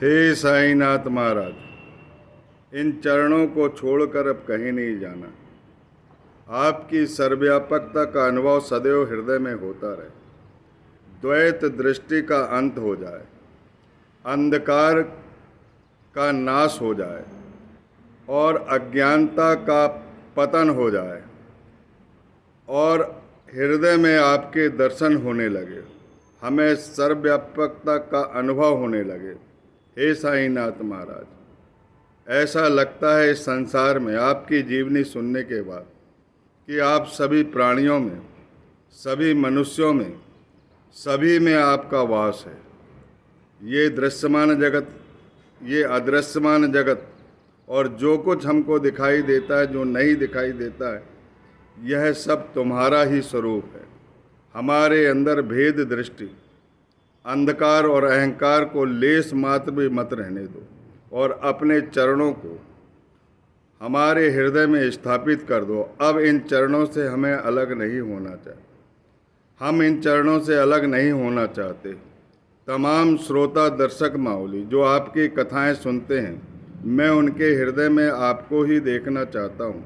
हे साईनाथ महाराज, इन चरणों को छोड़कर अब कहीं नहीं जाना। आपकी सर्वव्यापकता का अनुभव सदैव हृदय में होता रहे। द्वैत दृष्टि का अंत हो जाए, अंधकार का नाश हो जाए और अज्ञानता का पतन हो जाए और हृदय में आपके दर्शन होने लगे, हमें सर्वव्यापकता का अनुभव होने लगे। हे साईनाथ महाराज, ऐसा लगता है इस संसार में आपकी जीवनी सुनने के बाद कि आप सभी प्राणियों में, सभी मनुष्यों में, सभी में आपका वास है। ये दृश्यमान जगत, ये अदृश्यमान जगत और जो कुछ हमको दिखाई देता है, जो नहीं दिखाई देता है, यह सब तुम्हारा ही स्वरूप है। हमारे अंदर भेद दृष्टि, अंधकार और अहंकार को लेस मात्र भी मत रहने दो और अपने चरणों को हमारे हृदय में स्थापित कर दो। अब इन चरणों से हमें अलग नहीं होना चाहिए, हम इन चरणों से अलग नहीं होना चाहते। तमाम श्रोता दर्शक माउली जो आपकी कथाएं सुनते हैं, मैं उनके हृदय में आपको ही देखना चाहता हूँ।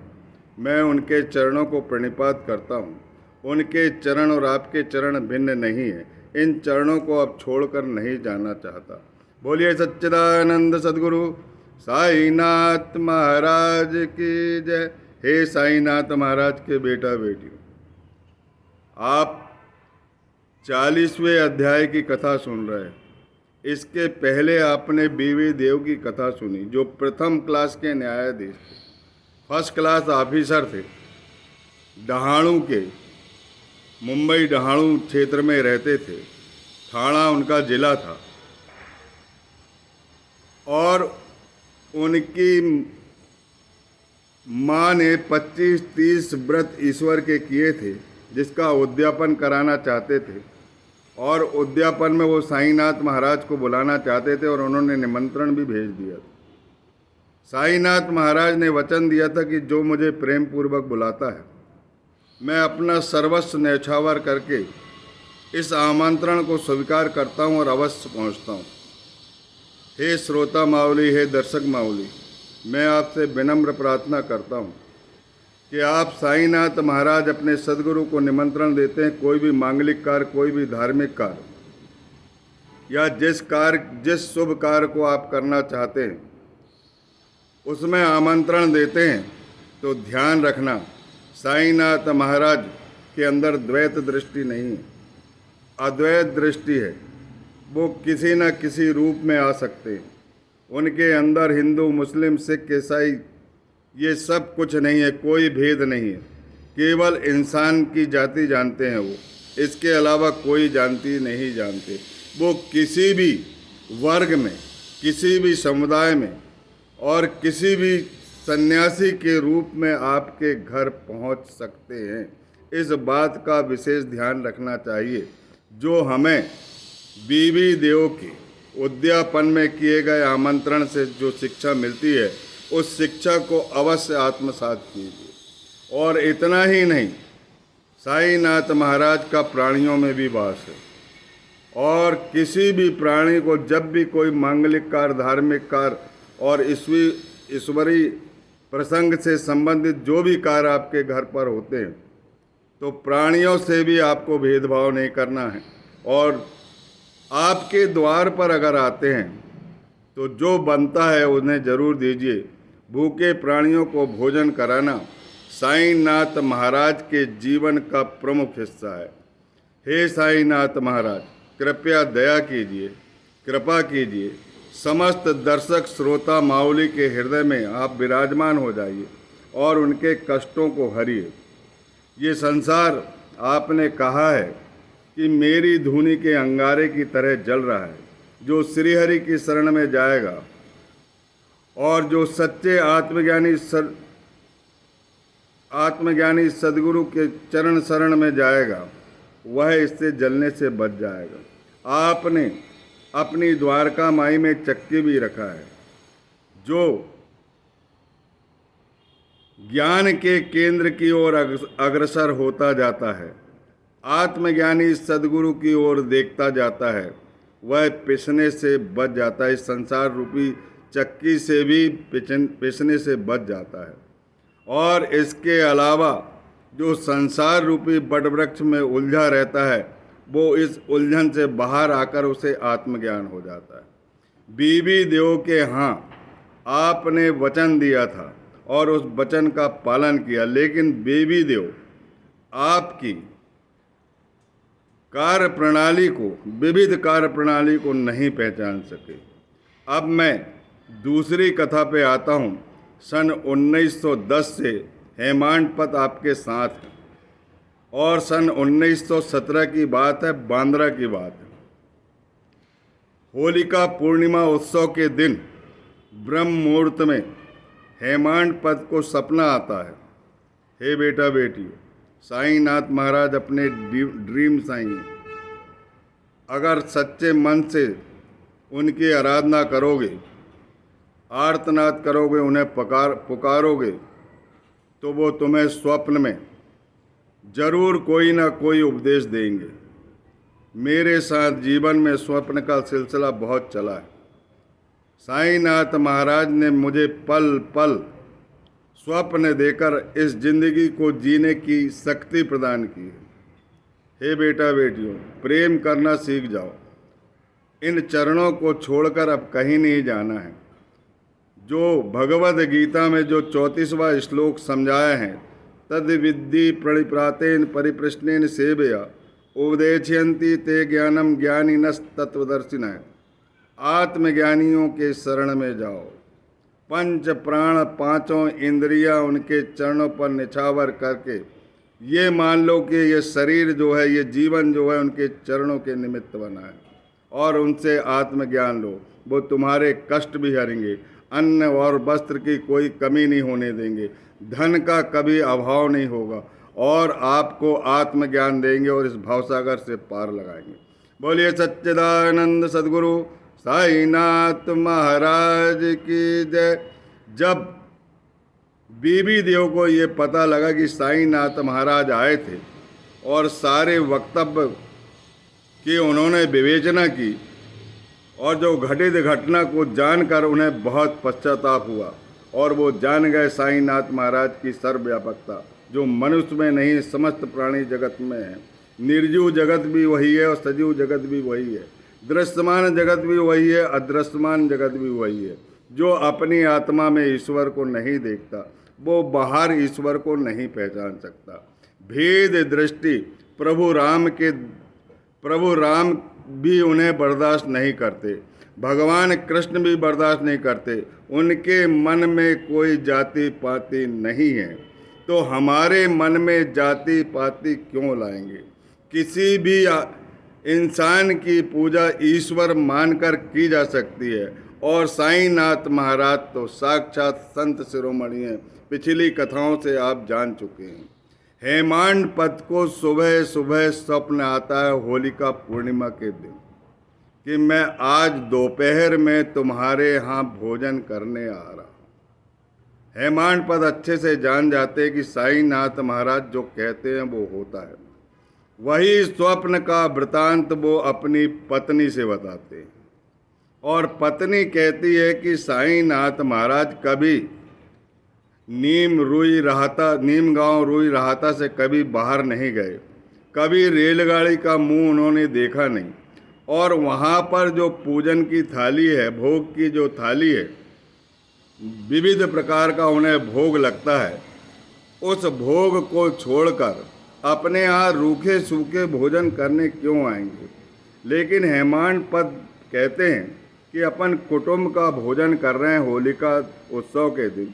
मैं उनके चरणों को प्रणिपात करता हूँ। उनके चरण और आपके चरण भिन्न नहीं है। इन चरणों को अब छोड़कर नहीं जाना चाहता। बोलिए सच्चिदानंद सद्गुरु साईनाथ महाराज की जय। हे साईनाथ महाराज के बेटा बेटियों, आप 40वें अध्याय की कथा सुन रहे हैं। इसके पहले आपने बीवी देव की कथा सुनी, जो प्रथम क्लास के न्यायाधीश थे, फर्स्ट क्लास ऑफिसर थे, डहाणू के, मुंबई डहाणू क्षेत्र में रहते थे। ठाणा उनका जिला था और उनकी माँ ने 25-30 व्रत ईश्वर के किए थे, जिसका उद्यापन कराना चाहते थे और उद्यापन में वो साईनाथ महाराज को बुलाना चाहते थे और उन्होंने निमंत्रण भी भेज दिया था। साईनाथ महाराज ने वचन दिया था कि जो मुझे प्रेम पूर्वक बुलाता है, मैं अपना सर्वस्व न्यौछावर करके इस आमंत्रण को स्वीकार करता हूँ और अवश्य पहुँचता हूँ। हे श्रोता माउली, हे दर्शक माउली, मैं आपसे विनम्र प्रार्थना करता हूँ कि आप साईनाथ महाराज अपने सदगुरु को निमंत्रण देते हैं। कोई भी मांगलिक कार्य, कोई भी धार्मिक कार्य या जिस शुभ कार्य को आप करना चाहते हैं उसमें आमंत्रण देते हैं, तो ध्यान रखना साईनाथ महाराज के अंदर द्वैत दृष्टि नहीं है, अद्वैत दृष्टि है। वो किसी न किसी रूप में आ सकते हैं। उनके अंदर हिंदू, मुस्लिम, सिख, ईसाई ये सब कुछ नहीं है, कोई भेद नहीं है। केवल इंसान की जाति जानते हैं वो, इसके अलावा कोई जाति नहीं जानते। वो किसी भी वर्ग में, किसी भी समुदाय में और किसी भी सन्यासी के रूप में आपके घर पहुंच सकते हैं। इस बात का विशेष ध्यान रखना चाहिए। जो हमें बीवी देव के उद्यापन में किए गए आमंत्रण से जो शिक्षा मिलती है, उस शिक्षा को अवश्य आत्मसात कीजिए। और इतना ही नहीं, साईनाथ महाराज का प्राणियों में भी वास है और किसी भी प्राणी को जब भी कोई मांगलिक कार्य, धार्मिक कार्य और ईश्वरीय प्रसंग से संबंधित जो भी कार्य आपके घर पर होते हैं, तो प्राणियों से भी आपको भेदभाव नहीं करना है। और आपके द्वार पर अगर आते हैं तो जो बनता है उन्हें जरूर दीजिए। भूखे प्राणियों को भोजन कराना साईनाथ महाराज के जीवन का प्रमुख हिस्सा है। हे साईनाथ महाराज, कृपया दया कीजिए, कृपा कीजिए। समस्त दर्शक श्रोता माउली के हृदय में आप विराजमान हो जाइए और उनके कष्टों को हरिए। ये संसार, आपने कहा है कि मेरी धूनी के अंगारे की तरह जल रहा है। जो श्रीहरि की शरण में जाएगा और जो सच्चे आत्मज्ञानी सदगुरु के चरण शरण में जाएगा, वह इससे जलने से बच जाएगा। आपने अपनी द्वारका माई में चक्की भी रखा है, जो ज्ञान के केंद्र की ओर अग्रसर होता जाता है, आत्मज्ञानी सदगुरु की ओर देखता जाता है। वह पिसने से बच जाता है। इस संसार रूपी चक्की से भी पिसने से बच जाता है। और इसके अलावा जो संसार रूपी बटवृक्ष में उलझा रहता है, वो इस उलझन से बाहर आकर उसे आत्मज्ञान हो जाता है। बीबी देव के हाँ आपने वचन दिया था और उस वचन का पालन किया, लेकिन बीबी देव आपकी कार्य प्रणाली को, विविध कार्य प्रणाली को नहीं पहचान सके। अब मैं दूसरी कथा पे आता हूँ। सन 1910 से हेमांडपत आपके साथ है और सन 1917 की बात है, बांद्रा की बात है। होलिका पूर्णिमा उत्सव के दिन ब्रह्म मुहूर्त में हेमांडपत को सपना आता है, हे बेटा बेटी, साईनाथ महाराज अपने ड्रीम साईं हैं। अगर सच्चे मन से उनकी आराधना करोगे, आर्तनाद करोगे, उन्हें पुकारोगे, तो वो तुम्हें स्वप्न में जरूर कोई ना कोई उपदेश देंगे। मेरे साथ जीवन में स्वप्न का सिलसिला बहुत चला है। साईनाथ महाराज ने मुझे पल पल स्वप्न देकर इस जिंदगी को जीने की शक्ति प्रदान की है। हे बेटा बेटियों, प्रेम करना सीख जाओ। इन चरणों को छोड़कर अब कहीं नहीं जाना है। जो भगवद गीता में जो 34वां श्लोक समझाया है, तद विद्धि प्रणिप्रातेन परिप्रश्नेन सेवया उपदेशयन्ति ते ज्ञानम ज्ञानिनस् तत्वदर्शिनः। आत्मज्ञानियों के शरण में जाओ। पंच प्राण, पांचों इंद्रियां उनके चरणों पर निछावर करके ये मान लो कि ये शरीर जो है, ये जीवन जो है, उनके चरणों के निमित्त बना है और उनसे आत्मज्ञान लो। वो तुम्हारे कष्ट भी हरेंगे, अन्न और वस्त्र की कोई कमी नहीं होने देंगे, धन का कभी अभाव नहीं होगा और आपको आत्मज्ञान देंगे और इस भवसागर से पार लगाएंगे। बोलिए सच्चिदानंद सद्गुरु साईनाथ महाराज की जय। जब बीबी देव को ये पता लगा कि साईनाथ महाराज आए थे और सारे वक्तव्य की उन्होंने विवेचना की और जो घटित घटना को जानकर उन्हें बहुत पश्चाताप हुआ और वो जान गए साईनाथ महाराज की सर्वव्यापकता, जो मनुष्य में नहीं समस्त प्राणी जगत में है। निर्जीव जगत भी वही है और सजीव जगत भी वही है, दृश्यमान जगत भी वही है, अदृश्यमान जगत भी वही है। जो अपनी आत्मा में ईश्वर को नहीं देखता, वो बाहर ईश्वर को नहीं पहचान सकता। भेद दृष्टि प्रभु राम भी उन्हें बर्दाश्त नहीं करते, भगवान कृष्ण भी बर्दाश्त नहीं करते। उनके मन में कोई जाति पाति नहीं है, तो हमारे मन में जाति पाति क्यों लाएंगे? किसी भी इंसान की पूजा ईश्वर मानकर की जा सकती है और साईनाथ महाराज तो साक्षात संत शिरोमणि हैं। पिछली कथाओं से आप जान चुके हैं। हेमांडपत को सुबह सुबह स्वप्न आता है होलिका पूर्णिमा के दिन कि मैं आज दोपहर में तुम्हारे यहाँ भोजन करने आ रहा हूँ। हेमांडपत अच्छे से जान जाते हैं कि साईनाथ महाराज जो कहते हैं वो होता है। वही स्वप्न का वृतांत वो अपनी पत्नी से बताते हैं और पत्नी कहती है कि साईनाथ महाराज कभी नीम गांव रुई राहता से कभी बाहर नहीं गए, कभी रेलगाड़ी का मुंह उन्होंने देखा नहीं और वहाँ पर जो पूजन की थाली है, भोग की जो थाली है, विविध प्रकार का उन्हें भोग लगता है, उस भोग को छोड़कर अपने यहाँ रूखे सूखे भोजन करने क्यों आएंगे? लेकिन हेमांडपत कहते हैं कि अपन कुटुंब का भोजन कर रहे हैं होलिका उत्सव के दिन,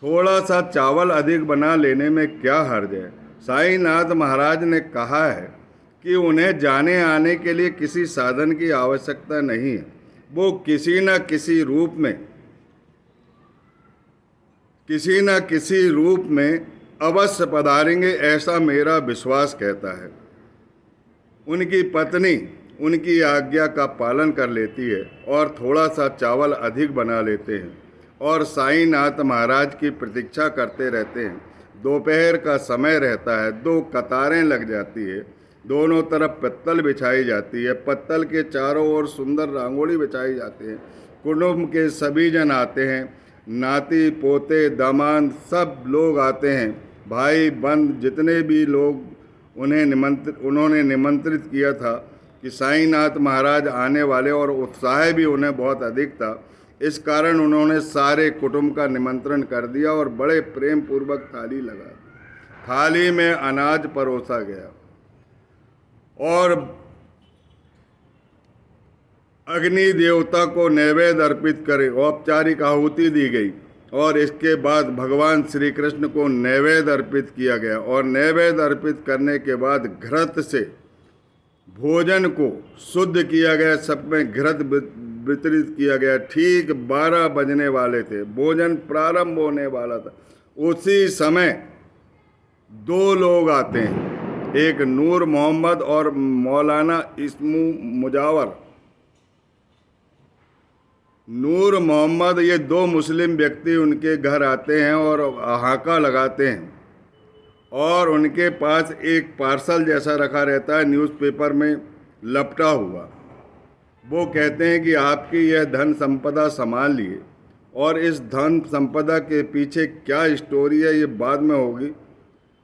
थोड़ा सा चावल अधिक बना लेने में क्या हर्ज है? साईनाथ महाराज ने कहा है कि उन्हें जाने आने के लिए किसी साधन की आवश्यकता नहीं है। वो किसी न किसी रूप में अवश्य पधारेंगे, ऐसा मेरा विश्वास कहता है। उनकी पत्नी उनकी आज्ञा का पालन कर लेती है और थोड़ा सा चावल अधिक बना लेते हैं और साईनाथ महाराज की प्रतीक्षा करते रहते हैं। दोपहर का समय रहता है, 2 कतारें लग जाती है। दोनों तरफ पत्तल बिछाई जाती है। पत्तल के चारों ओर सुंदर रंगोली बिछाई जाती है। कुटुंब के सभी जन आते हैं, नाती पोते दामाद सब लोग आते हैं। भाई बंद जितने भी लोग उन्होंने निमंत्रित किया था कि साईनाथ महाराज आने वाले, और उत्साह भी उन्हें बहुत अधिक था। इस कारण उन्होंने सारे कुटुंब का निमंत्रण कर दिया और बड़े प्रेम पूर्वक थाली लगा दी। थाली में अनाज परोसा गया और अग्नि देवता को नैवेद्य अर्पित करे, औपचारिक आहुति दी गई और इसके बाद भगवान श्री कृष्ण को नैवेद्य अर्पित किया गया। और नैवेद्य अर्पित करने के बाद घृत से भोजन को शुद्ध किया गया, सब में घृत वितरित किया गया। ठीक 12 बजने वाले थे, भोजन प्रारंभ होने वाला था। उसी समय 2 लोग आते हैं, एक नूर मोहम्मद और मौलाना इस्मू मुजावर। नूर मोहम्मद, ये 2 मुस्लिम व्यक्ति उनके घर आते हैं और हाका लगाते हैं और उनके पास एक पार्सल जैसा रखा रहता है, न्यूज़पेपर में लपटा हुआ। वो कहते हैं कि आपकी यह धन संपदा संभाल लिए, और इस धन संपदा के पीछे क्या स्टोरी है ये बाद में होगी।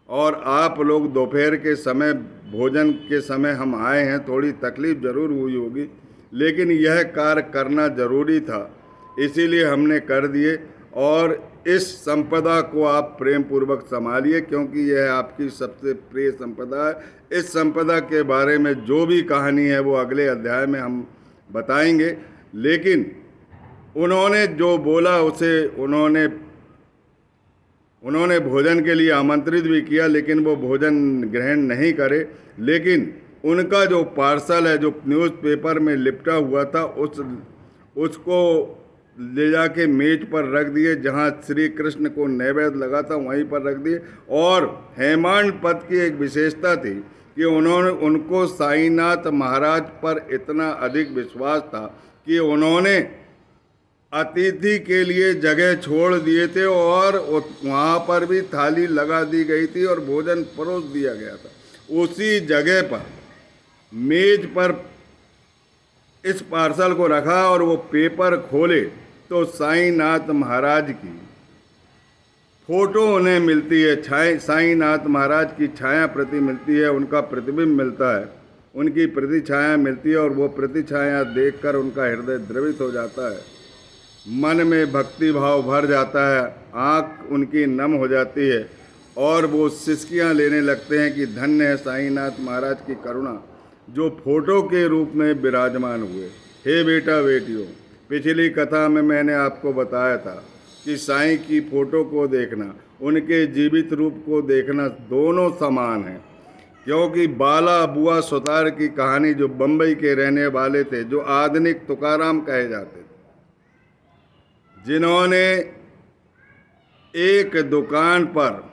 और आप लोग दोपहर के समय, भोजन के समय हम आए हैं, थोड़ी तकलीफ ज़रूर हुई होगी, लेकिन यह कार्य करना ज़रूरी था, इसीलिए हमने कर दिए। और इस संपदा को आप प्रेम पूर्वक संभालिए, क्योंकि यह आपकी सबसे प्रिय संपदा है। इस संपदा के बारे में जो भी कहानी है वो अगले अध्याय में हम बताएंगे। लेकिन उन्होंने जो बोला उसे उन्होंने भोजन के लिए आमंत्रित भी किया, लेकिन वो भोजन ग्रहण नहीं करे। लेकिन उनका जो पार्सल है, जो न्यूज़पेपर में लिपटा हुआ था, उसको ले जाके मेज पर रख दिए, जहाँ श्री कृष्ण को नैवेद्य लगा था वहीं पर रख दिए। और हेमांड पद की एक विशेषता थी कि उनको साईनाथ महाराज पर इतना अधिक विश्वास था कि उन्होंने अतिथि के लिए जगह छोड़ दिए थे और वहाँ पर भी थाली लगा दी गई थी और भोजन परोस दिया गया था। उसी जगह पर मेज पर इस पार्सल को रखा और वो पेपर खोले तो साईनाथ महाराज की फोटो उन्हें मिलती है। साईनाथ महाराज की छाया प्रति मिलती है, उनका प्रतिबिंब मिलता है, उनकी प्रतिछाया मिलती है। और वो प्रतिछाया देखकर उनका हृदय द्रवित हो जाता है, मन में भक्ति भाव भर जाता है, आँख उनकी नम हो जाती है और वो सिसकियाँ लेने लगते हैं कि धन्य है साईनाथ महाराज की करुणा जो फोटो के रूप में विराजमान हुए। हे बेटा बेटियों, पिछली कथा में मैंने आपको बताया था कि साईं की फोटो को देखना, उनके जीवित रूप को देखना दोनों समान हैं। क्योंकि बाला बुआ सुतार की कहानी, जो बम्बई के रहने वाले थे, जो आधुनिक तुकाराम कहे जाते थे, जिन्होंने एक दुकान पर,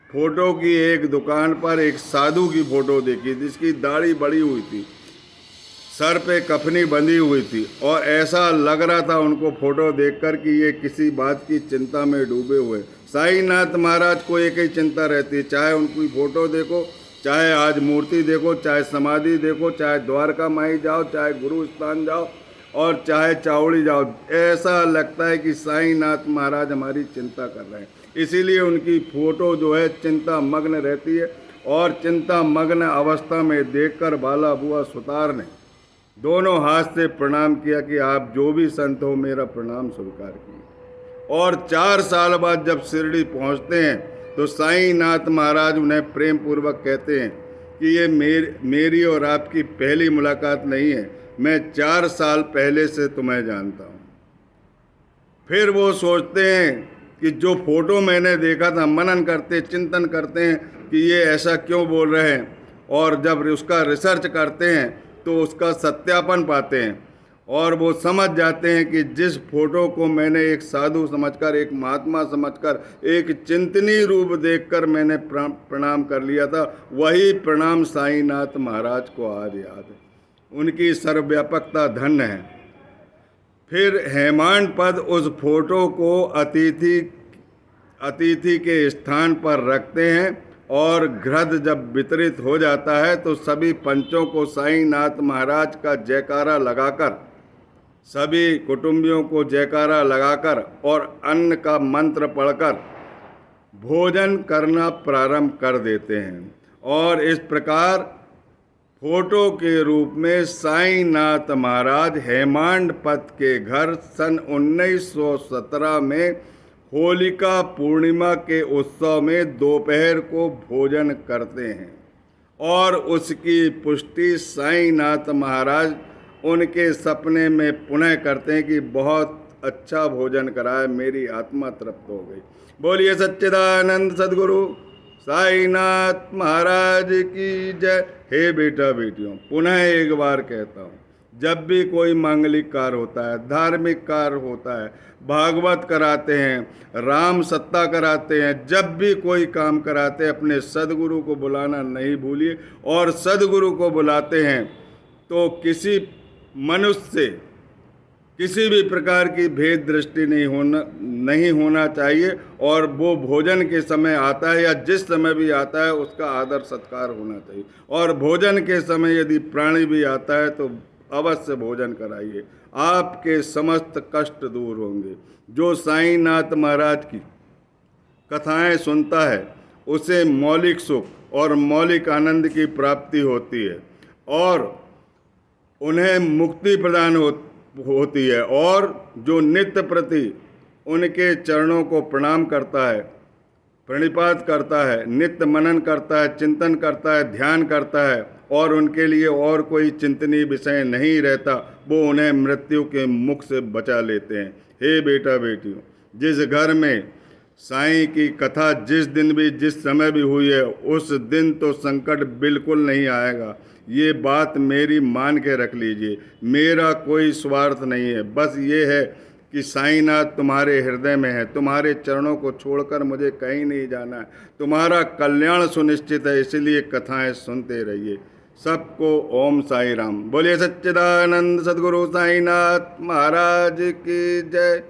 फोटो की एक दुकान पर एक साधु की फोटो देखी जिसकी दाढ़ी बड़ी हुई थी, सर पे कफनी बंधी हुई थी, और ऐसा लग रहा था उनको फोटो देखकर कि ये किसी बात की चिंता में डूबे हुए। साईनाथ महाराज को एक ही चिंता रहती है, चाहे उनकी फोटो देखो, चाहे आज मूर्ति देखो, चाहे समाधि देखो, चाहे द्वारका माई जाओ, चाहे गुरु स्थान जाओ और चाहे चावड़ी जाओ, ऐसा लगता है कि साईनाथ महाराज हमारी चिंता कर रहे हैं। इसीलिए उनकी फोटो जो है चिंता मग्न रहती है। और चिंता मग्न अवस्था में देखकर बाला बुआ सुतार ने दोनों हाथ से प्रणाम किया कि आप जो भी संत हो मेरा प्रणाम स्वीकार किए। और 4 साल बाद जब शिरडी पहुंचते हैं तो साईनाथ महाराज उन्हें प्रेम पूर्वक कहते हैं कि ये मेरी और आपकी पहली मुलाकात नहीं है, मैं 4 साल पहले से तुम्हें जानता हूँ। फिर वो सोचते हैं कि जो फोटो मैंने देखा था, मनन करते, चिंतन करते हैं कि ये ऐसा क्यों बोल रहे हैं, और जब उसका रिसर्च करते हैं तो उसका सत्यापन पाते हैं और वो समझ जाते हैं कि जिस फोटो को मैंने एक साधु समझकर, एक महात्मा समझकर, एक चिंतनीय रूप देखकर मैंने प्रणाम कर लिया था, वही प्रणाम साईनाथ महाराज को आज याद है। उनकी सर्वव्यापकता धन्य है। फिर हेमांड पद उस फोटो को अतिथि के स्थान पर रखते हैं और घृत जब वितरित हो जाता है तो सभी पंचों को साईनाथ महाराज का जयकारा लगाकर, सभी कुटुंबियों को जयकारा लगाकर और अन्न का मंत्र पढ़कर भोजन करना प्रारंभ कर देते हैं। और इस प्रकार फोटो के रूप में साईनाथ महाराज हेमांडपत के घर सन 1917 में होलिका पूर्णिमा के उत्सव में दोपहर को भोजन करते हैं और उसकी पुष्टि साईनाथ महाराज उनके सपने में पुनः करते हैं कि बहुत अच्छा भोजन कराए, मेरी आत्मा तृप्त हो गई। बोलिए सच्चिदानंद सद्गुरु साईनाथ महाराज की जय। हे बेटा बेटियों, पुनः एक बार कहता हूँ, जब भी कोई मांगलिक कार्य होता है, धार्मिक कार्य होता है, भागवत कराते हैं, राम सत्ता कराते हैं, जब भी कोई काम कराते हैं, अपने सदगुरु को बुलाना नहीं भूलिए। और सदगुरु को बुलाते हैं तो किसी मनुष्य से किसी भी प्रकार की भेद दृष्टि नहीं होना चाहिए। और वो भोजन के समय आता है या जिस समय भी आता है उसका आदर सत्कार होना चाहिए। और भोजन के समय यदि प्राणी भी आता है तो अवश्य भोजन कराइए, आपके समस्त कष्ट दूर होंगे। जो साईनाथ महाराज की कथाएं सुनता है उसे मौलिक सुख और मौलिक आनंद की प्राप्ति होती है और उन्हें मुक्ति प्रदान होती है। और जो नित्य प्रति उनके चरणों को प्रणाम करता है, प्रणिपात करता है, नित्य मनन करता है, चिंतन करता है, ध्यान करता है और उनके लिए और कोई चिंतनीय विषय नहीं रहता, वो उन्हें मृत्यु के मुख से बचा लेते हैं। हे बेटा बेटियों, जिस घर में साईं की कथा जिस दिन भी जिस समय भी हुई है उस दिन तो संकट बिल्कुल नहीं आएगा। ये बात मेरी मान के रख लीजिए। मेरा कोई स्वार्थ नहीं है, बस ये है कि साईनाथ तुम्हारे हृदय में है, तुम्हारे चरणों को छोड़कर मुझे कहीं नहीं जाना है, तुम्हारा कल्याण सुनिश्चित है, इसलिए कथाएं सुनते रहिए। सबको ओम साई राम। बोलिए सच्चिदानंद सद्गुरु साईनाथ महाराज की जय।